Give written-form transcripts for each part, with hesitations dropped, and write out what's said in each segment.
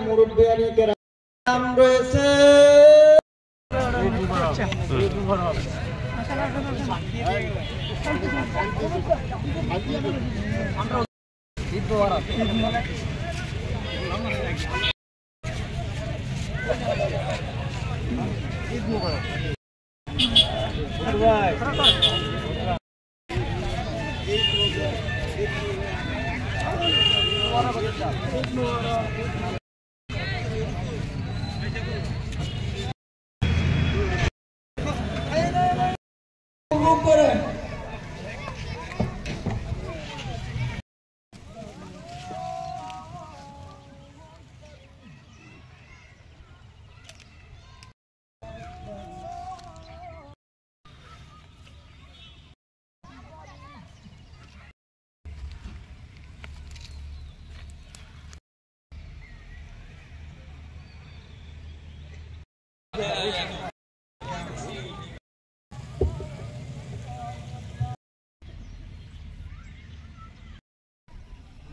মুরব্বিয়ানি কেরাম রয়েছে।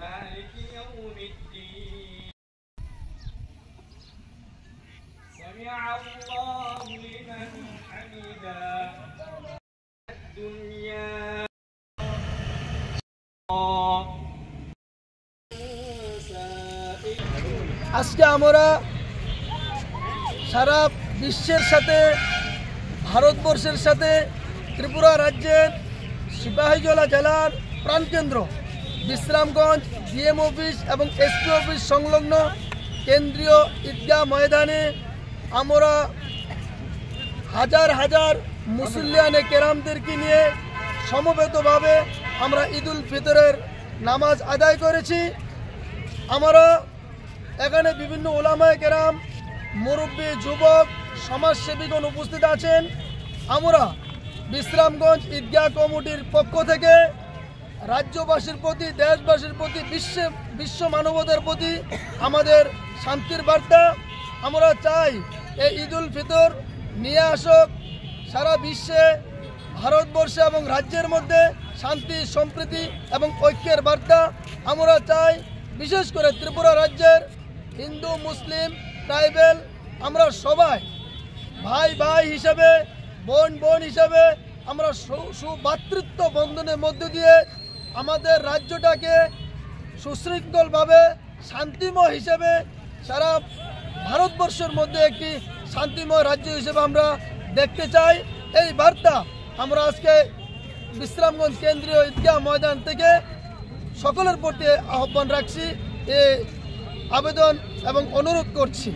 مالك يوم الدين سمع الله لمن حمده الدنيا আজকে আমরা সারা বিশ্বের সাথে ভারতবর্ষের সাথে ত্রিপুরা রাজ্যের সিপাহীজলা জেলার প্রাণকেন্দ্র বিশ্রামগঞ্জ ডিএম অফিস এবং এসপি অফিস সংলগ্ন কেন্দ্রীয় ঈদগাহ ময়দানে আমরা হাজার হাজার মুসল্লিয়ানে কেরামদেরকে নিয়ে সমবেতভাবে আমরা ঈদুল ফিতরের নামাজ আদায় করেছি। আমরা এখানে বিভিন্ন ওলামায়ে কেরাম, মুরব্বী, যুবক, সমাজসেবীগণ উপস্থিত আছেন। আমরা বিশ্রামগঞ্জ ঈদগাহ কমিটির পক্ষ থেকে রাজ্যবাসীর প্রতি, দেশবাসীর প্রতি, বিশ্ব মানবতার প্রতি আমাদের শান্তির বার্তা। আমরা চাই এই ঈদুল ফিতর নিয়ে আসুক সারা বিশ্বে, ভারতবর্ষে এবং রাজ্যের মধ্যে শান্তি, সম্প্রীতি এবং ঐক্যের বার্তা। আমরা চাই বিশেষ করে ত্রিপুরা রাজ্যের হিন্দু, মুসলিম, ট্রাইবেল আমরা সবাই ভাই ভাই হিসাবে, বোন বোন হিসাবে আমরা সুভ্রাতৃত্ব বন্ধনের মধ্য দিয়ে আমাদের রাজ্যটাকে সুশৃঙ্খলভাবে শান্তিময় হিসেবে সারা ভারতবর্ষের মধ্যে একটি শান্তিময় রাজ্য হিসেবে আমরা দেখতে চাই। এই বার্তা আমরা আজকে বিশ্রামগঞ্জ কেন্দ্রীয় ঈদগাহ ময়দান থেকে সকলের প্রতি আহ্বান রাখছি, আবেদন এবং অনুরোধ করছি।